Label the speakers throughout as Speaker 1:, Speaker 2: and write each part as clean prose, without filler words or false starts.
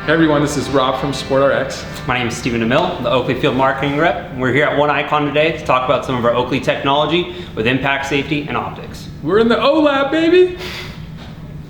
Speaker 1: Hey everyone, this is Rob from SportRx.
Speaker 2: My name is Stephen De Mille, the Oakley Field Marketing Rep. We're here at One Icon today to talk about some of our Oakley technology with impact safety and optics.
Speaker 1: We're in the O Lab, baby!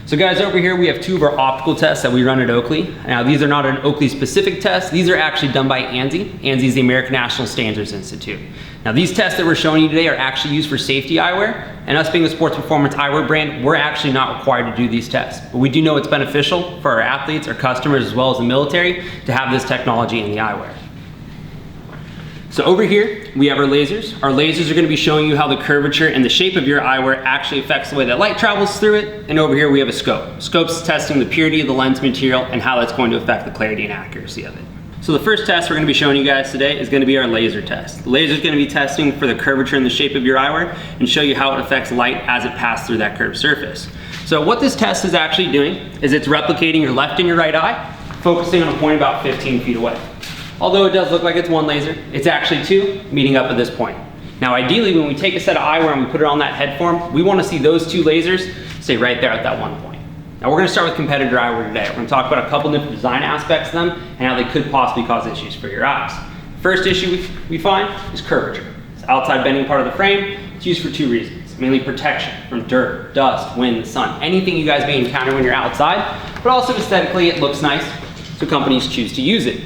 Speaker 2: So guys, over here we have two of our optical tests that we run at Oakley. Now these are not an Oakley specific test, these are actually done by ANSI. ANSI is the American National Standards Institute. Now these tests that we're showing you today are actually used for safety eyewear, and us being a sports performance eyewear brand, we're actually not required to do these tests. But we do know it's beneficial for our athletes, our customers, as well as the military to have this technology in the eyewear. So over here, we have our lasers. Our lasers are gonna be showing you how the curvature and the shape of your eyewear actually affects the way that light travels through it. And over here, we have a scope. Scope's testing the purity of the lens material and how that's going to affect the clarity and accuracy of it. So the first test we're gonna be showing you guys today is gonna be our laser test. The laser's gonna be testing for the curvature and the shape of your eyewear and show you how it affects light as it passes through that curved surface. So what this test is actually doing is it's replicating your left and your right eye, focusing on a point about 15 feet away. Although it does look like it's one laser, it's actually two meeting up at this point. Now ideally, when we take a set of eyewear and we put it on that head form, we want to see those two lasers stay right there at that one point. Now we're going to start with competitor eyewear today. We're going to talk about a couple different design aspects of them and how they could possibly cause issues for your eyes. First issue we find is curvature. It's the outside bending part of the frame. It's used for two reasons, mainly protection from dirt, dust, wind, the sun, anything you guys may encounter when you're outside, but also aesthetically it looks nice, so companies choose to use it.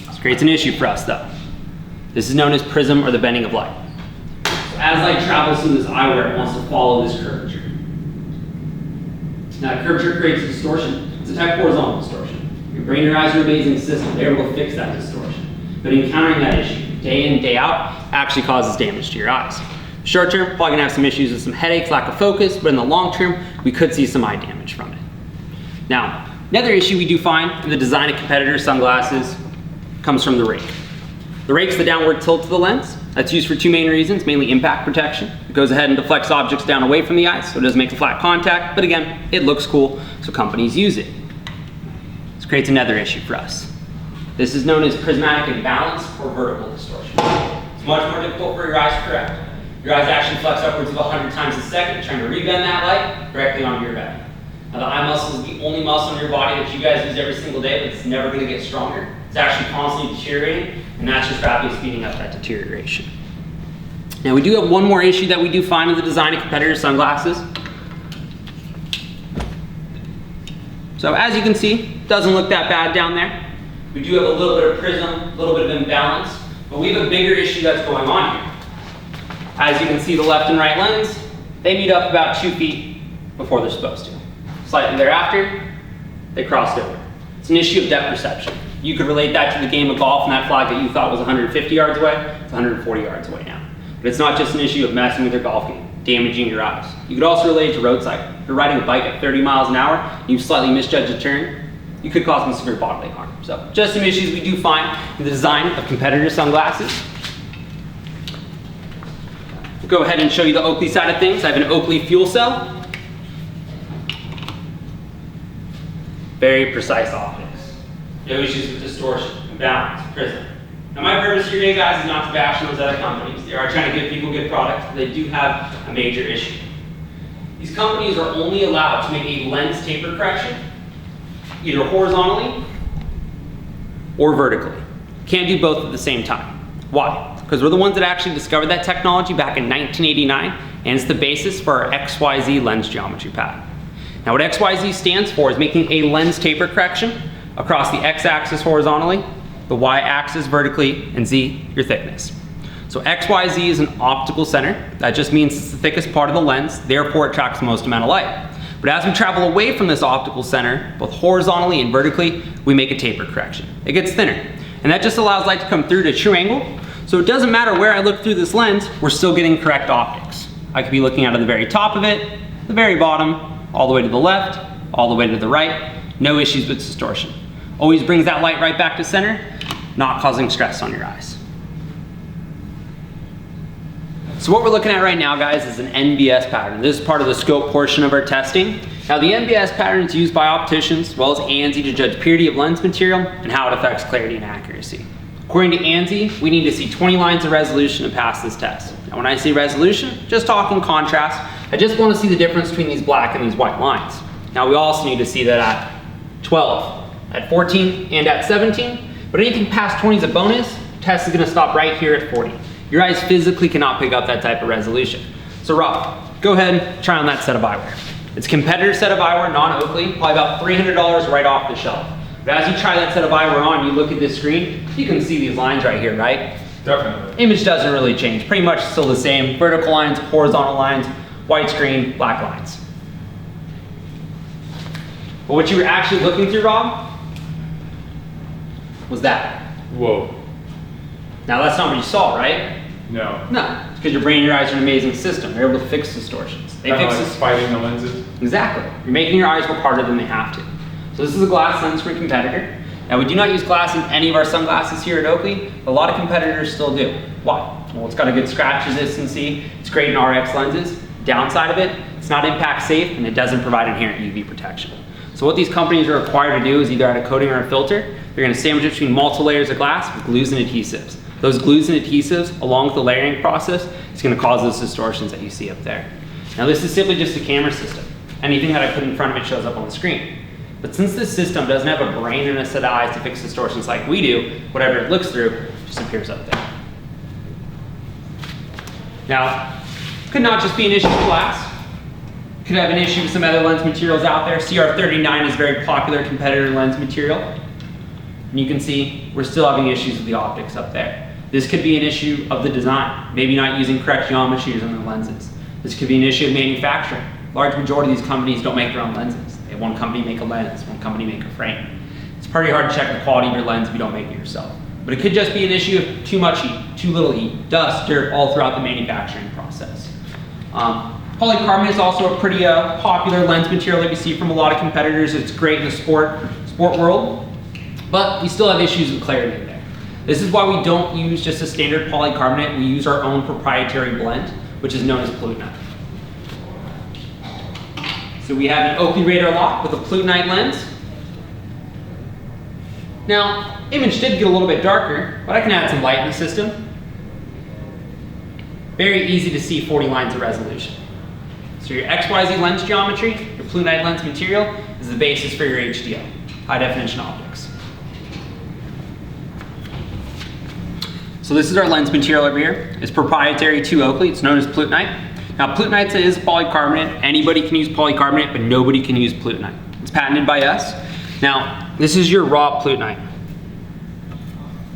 Speaker 2: This creates an issue for us though. This is known as prism or the bending of light. So as light travels through this eyewear, it wants to follow this curvature. Now curvature creates distortion. It's a type of horizontal distortion. Your brain and your eyes are an amazing system. They're able to fix that distortion. But encountering that issue day in, day out actually causes damage to your eyes. Short term, probably gonna have some issues with some headaches, lack of focus, but in the long term, we could see some eye damage from it. Now, another issue we do find in the design of competitor sunglasses comes from the rake. The rake's the downward tilt of the lens. That's used for two main reasons, mainly impact protection. It goes ahead and deflects objects down away from the eyes, so it doesn't make a flat contact, but again, it looks cool, so companies use it. This creates another issue for us. This is known as prismatic imbalance or vertical distortion. It's much more difficult for your eyes to correct. Your eyes actually flex upwards of 100 times a second, trying to rebend that light directly onto your retina. Now the eye muscle is the only muscle in your body that you guys use every single day, but it's never gonna get stronger. It's actually constantly deteriorating, and that's just rapidly speeding up that deterioration. Now we do have one more issue that we do find in the design of competitor sunglasses. So as you can see, it doesn't look that bad down there. We do have a little bit of prism, a little bit of imbalance, but we have a bigger issue that's going on here. As you can see, the left and right lens, they meet up about 2 feet before they're supposed to. Slightly thereafter, they crossed over. It's an issue of depth perception. You could relate that to the game of golf, and that flag that you thought was 150 yards away, it's 140 yards away now. But it's not just an issue of messing with your golf game, damaging your eyes. You could also relate it to road cycling. If you're riding a bike at 30 miles an hour, and you slightly misjudge a turn, you could cause some severe bodily harm. So just some issues we do find in the design of competitor sunglasses. We'll go ahead and show you the Oakley side of things. I have an Oakley fuel cell. Very precise optics. No issues with distortion, imbalance, prism. Now my purpose here today, guys, is not to bash those other companies. They are trying to give people good products, but they do have a major issue. These companies are only allowed to make a lens taper correction, either horizontally or vertically. Can't do both at the same time. Why? Because we're the ones that actually discovered that technology back in 1989, and it's the basis for our XYZ lens geometry pattern. Now what XYZ stands for is making a lens taper correction across the x-axis horizontally, the y-axis vertically, and z, your thickness. So XYZ is an optical center. That just means it's the thickest part of the lens, therefore it tracks the most amount of light. But as we travel away from this optical center, both horizontally and vertically, we make a taper correction. It gets thinner, and that just allows light to come through to true angle. So it doesn't matter where I look through this lens, we're still getting correct optics. I could be looking out of the very top of it, the very bottom, all the way to the left, all the way to the right, no issues with distortion. Always brings that light right back to center, not causing stress on your eyes. So what we're looking at right now, guys, is an NBS pattern. This is part of the scope portion of our testing. Now the NBS pattern is used by opticians as well as ANSI to judge purity of lens material and how it affects clarity and accuracy. According to ANSI, we need to see 20 lines of resolution to pass this test. Now when I say resolution, just talking contrast, I just want to see the difference between these black and these white lines. Now we also need to see that at 12, at 14 and at 17, but anything past 20 is a bonus. Test is gonna stop right here at 40. Your eyes physically cannot pick up that type of resolution. So Rob, go ahead and try on that set of eyewear. It's a competitor set of eyewear, non-Oakley, probably about $300 right off the shelf. But as you try that set of eyewear on, you look at this screen, you can see these lines right here, right?
Speaker 1: Definitely.
Speaker 2: Image doesn't really change, pretty much still the same. Vertical lines, horizontal lines, white screen, black lines. But what you were actually looking through, Rob, was that.
Speaker 1: Whoa.
Speaker 2: Now that's not what you saw, right?
Speaker 1: No.
Speaker 2: No, it's because your brain and your eyes are an amazing system. They're able to fix distortions. They
Speaker 1: Kind of
Speaker 2: fix
Speaker 1: like
Speaker 2: this.
Speaker 1: fighting the lenses.
Speaker 2: Exactly. You're making your eyes work harder than they have to. So this is a glass lens from a competitor. Now we do not use glass in any of our sunglasses here at Oakley. A lot of competitors still do. Why? Well, it's got a good scratch resistancy. It's great in RX lenses. Downside of it, it's not impact safe and it doesn't provide inherent UV protection. So what these companies are required to do is either add a coating or a filter. They're going to sandwich it between multiple layers of glass with glues and adhesives. Those glues and adhesives, along with the layering process, is going to cause those distortions that you see up there. Now this is simply just a camera system. Anything that I put in front of it shows up on the screen. But since this system doesn't have a brain and a set of eyes to fix distortions like we do, whatever it looks through just appears up there. Now, could not just be an issue with glass. Could have an issue with some other lens materials out there. CR39 is a very popular competitor lens material. And you can see we're still having issues with the optics up there. This could be an issue of the design, maybe not using correct geometries on the lenses. This could be an issue of manufacturing. Large majority of these companies don't make their own lenses. They have one company make a lens, one company make a frame. It's pretty hard to check the quality of your lens if you don't make it yourself. But it could just be an issue of too much heat, too little heat, dust, dirt, all throughout the manufacturing process. Polycarbonate is also a pretty popular lens material that we see from a lot of competitors. It's great in the sport world, but we still have issues with clarity in there. This is why we don't use just a standard polycarbonate. We use our own proprietary blend, which is known as Plutonite. So we have an Oakley radar lock with a Plutonite lens. Now, image did get a little bit darker, but I can add some light in the system. Very easy to see 40 lines of resolution. So your XYZ lens geometry, your Plutonite lens material, is the basis for your HDO, high definition optics. So this is our lens material over here. It's proprietary to Oakley. It's known as Plutonite. Now Plutonite is polycarbonate. Anybody can use polycarbonate, but nobody can use Plutonite. It's patented by us. Now, this is your raw Plutonite.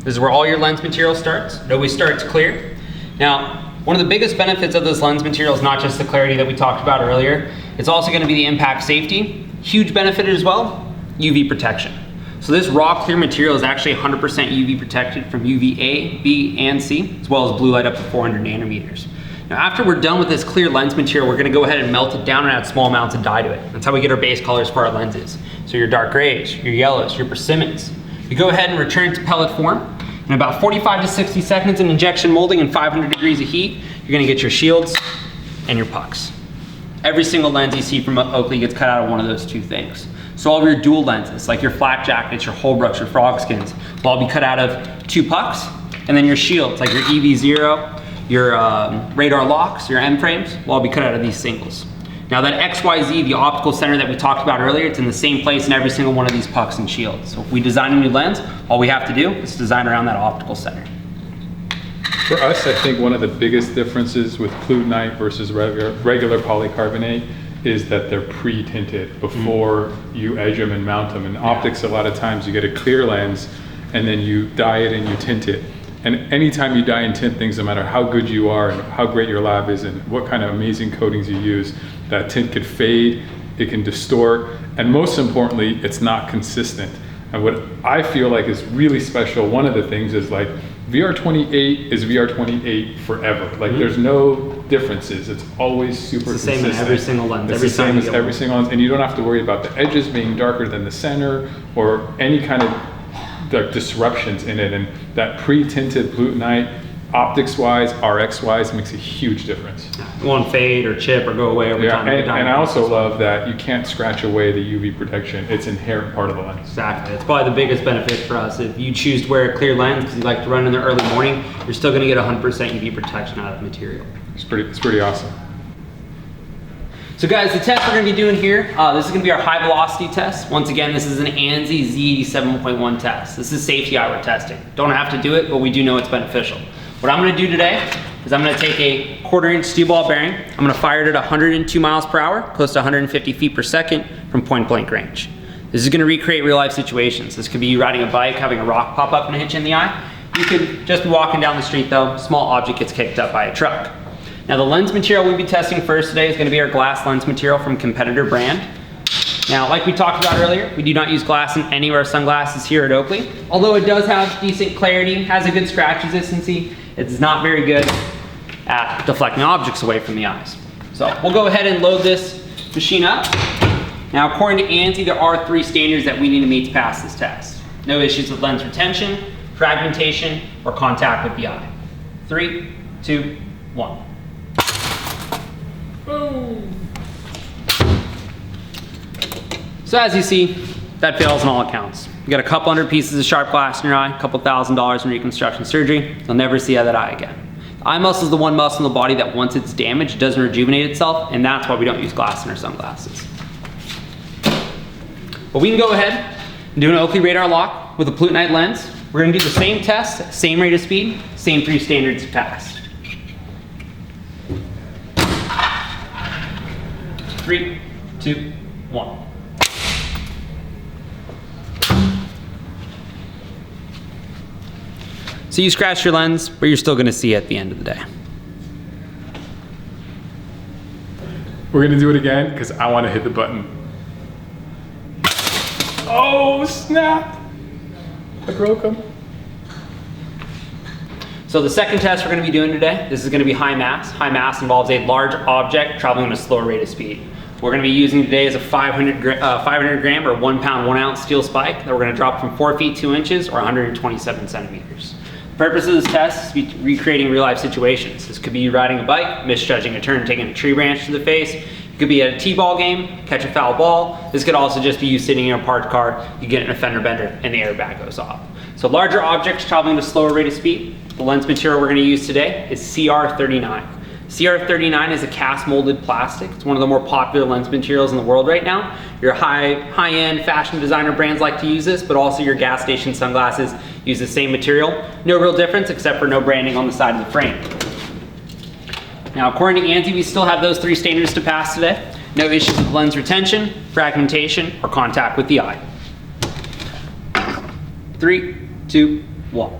Speaker 2: This is where all your lens material starts. It always starts clear. Now, one of the biggest benefits of this lens material is not just the clarity that we talked about earlier. It's also going to be the impact safety. Huge benefit as well, UV protection. So this raw clear material is actually 100% UV protected from UVA, B, and C, as well as blue light up to 400 nanometers. Now after we're done with this clear lens material, we're going to go ahead and melt it down and add small amounts of dye to it. That's how we get our base colors for our lenses. So your dark grays, your yellows, your persimmons. We go ahead and return it to pellet form. In about 45 to 60 seconds in injection molding and 500 degrees of heat, you're going to get your shields and your pucks. Every single lens you see from Oakley gets cut out of one of those two things. So all of your dual lenses, like your flak jackets, your Holbrooks, your frog skins, will all be cut out of 2 pucks. And then your shields, like your EV0, your radar locks, your M frames, will all be cut out of these singles. Now that XYZ, the optical center that we talked about earlier, it's in the same place in every single one of these pucks and shields. So if we design a new lens, all we have to do is design around that optical center.
Speaker 3: For us, I think one of the biggest differences with Plutonite versus regular polycarbonate is that they're pre-tinted before you edge them and mount them. In optics, a lot of times you get a clear lens and then you dye it and you tint it. And anytime you dye and tint things, no matter how good you are and how great your lab is and what kind of amazing coatings you use, that tint could fade, it can distort, and most importantly, it's not consistent. And what I feel like is really special, one of the things is like, VR28 is VR28 forever. Like there's no differences. It's always super consistent.
Speaker 2: It's the same in every single lens.
Speaker 3: It's the same as every single lens, and you don't have to worry about the edges being darker than the center or any kind of disruptions in it. And that pre-tinted Plutonite, optics-wise, RX-wise, makes a huge difference.
Speaker 2: It won't fade or chip or go away over time.
Speaker 3: And I also love that you can't scratch away the UV protection. It's an inherent part of the lens.
Speaker 2: Exactly. It's probably the biggest benefit for us. If you choose to wear a clear lens because you like to run in the early morning, you're still going to get 100% UV protection out of the material.
Speaker 3: It's pretty awesome.
Speaker 2: So guys, the test we're gonna be doing here, this is gonna be our high velocity test. Once again, this is an ANSI Z87.1 test. This is safety eyewear testing. Don't have to do it, but we do know it's beneficial. What I'm gonna do today is I'm gonna take a 1/4" steel ball bearing. I'm gonna fire it at 102 miles per hour, close to 150 feet per second from point blank range. This is gonna recreate real life situations. This could be you riding a bike, having a rock pop up and hit you in the eye. You could just be walking down the street though, small object gets kicked up by a truck. Now the lens material we'll be testing first today is gonna be our glass lens material from competitor brand. Now, like we talked about earlier, we do not use glass in any of our sunglasses here at Oakley. Although it does have decent clarity, has a good scratch resistancy, it's not very good at deflecting objects away from the eyes. So we'll go ahead and load this machine up. Now, according to ANSI, there are 3 standards that we need to meet to pass this test. No issues with lens retention, fragmentation, or contact with the eye. 3, 2, 1. Boom. So as you see, that fails on all accounts. You got a couple hundred pieces of sharp glass in your eye, a couple $1,000s in reconstruction surgery, you'll never see that eye again. The eye muscle is the one muscle in the body that once it's damaged, doesn't rejuvenate itself, and that's why we don't use glass in our sunglasses. But we can go ahead and do an Oakley radar lock with a Plutonite lens. We're gonna do the same test, same rate of speed, same 3 standards to pass. 3, 2, 1. So you scratch your lens, but you're still gonna see it at the end of the day.
Speaker 3: We're gonna do it again because I want to hit the button. Oh snap! I broke them.
Speaker 2: So the second test we're gonna be doing today, this is gonna be high mass. High mass involves a large object traveling at a slower rate of speed. What we're gonna be using today is a 500 gram or 1 pound, 1 ounce steel spike that we're gonna drop from 4 feet 2 inches or 127 centimeters. The purpose of this test is to be recreating real life situations. This could be you riding a bike, misjudging a turn, taking a tree branch to the face. It could be at a t-ball game, catch a foul ball. This could also just be you sitting in a parked car, you get in a fender bender and the airbag goes off. So larger objects traveling at a slower rate of speed. The lens material we're gonna use today is CR39. CR39 is a cast molded plastic. It's one of the more popular lens materials in the world right now. Your high-end fashion designer brands like to use this, but also your gas station sunglasses use the same material. No real difference except for no branding on the side of the frame. Now, according to ANSI, we still have those 3 standards to pass today. No issues with lens retention, fragmentation, or contact with the eye. 3, 2, 1.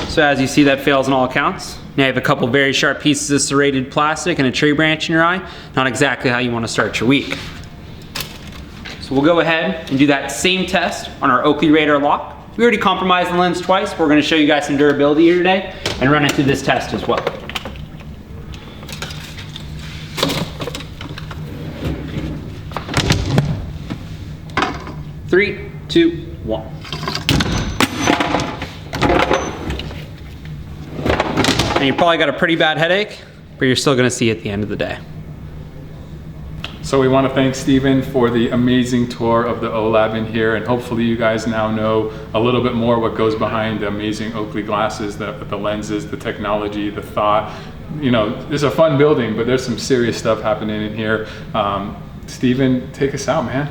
Speaker 2: So as you see, that fails on all accounts. Now you have a couple very sharp pieces of serrated plastic and a tree branch in your eye. Not exactly how you want to start your week. So we'll go ahead and do that same test on our Oakley radar lock. We already compromised the lens twice. We're going to show you guys some durability here today and run it through this test as well. Three, 2, 1. And you probably got a pretty bad headache, but you're still gonna see it at the end of the day.
Speaker 3: So we want to thank Stephen for the amazing tour of the OLab in here, and hopefully you guys now know a little bit more what goes behind the amazing Oakley glasses, the lenses, the technology, the thought. You know, it's a fun building, but there's some serious stuff happening in here. Stephen, take us out, man.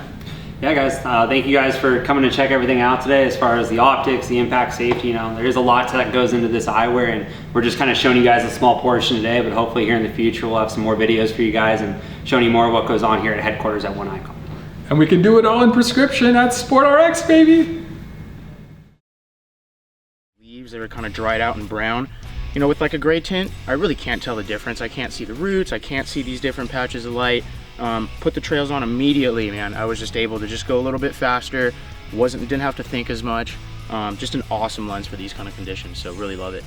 Speaker 2: Yeah guys, thank you guys for coming to check everything out today as far as the optics, the impact safety. You know, there's a lot that goes into this eyewear, and we're just kind of showing you guys a small portion today, but hopefully here in the future we'll have some more videos for you guys and showing you more of what goes on here at headquarters at One Icon.
Speaker 3: And we can do it all in prescription at SportRx, baby.
Speaker 4: Leaves that are kind of dried out and brown. You know, with like a gray tint, I really can't tell the difference. I can't see the roots, I can't see these different patches of light. Put the trails on immediately, man. I was just able to just go a little bit faster. Didn't have to think as much. Just an awesome lens for these kind of conditions, so really love it.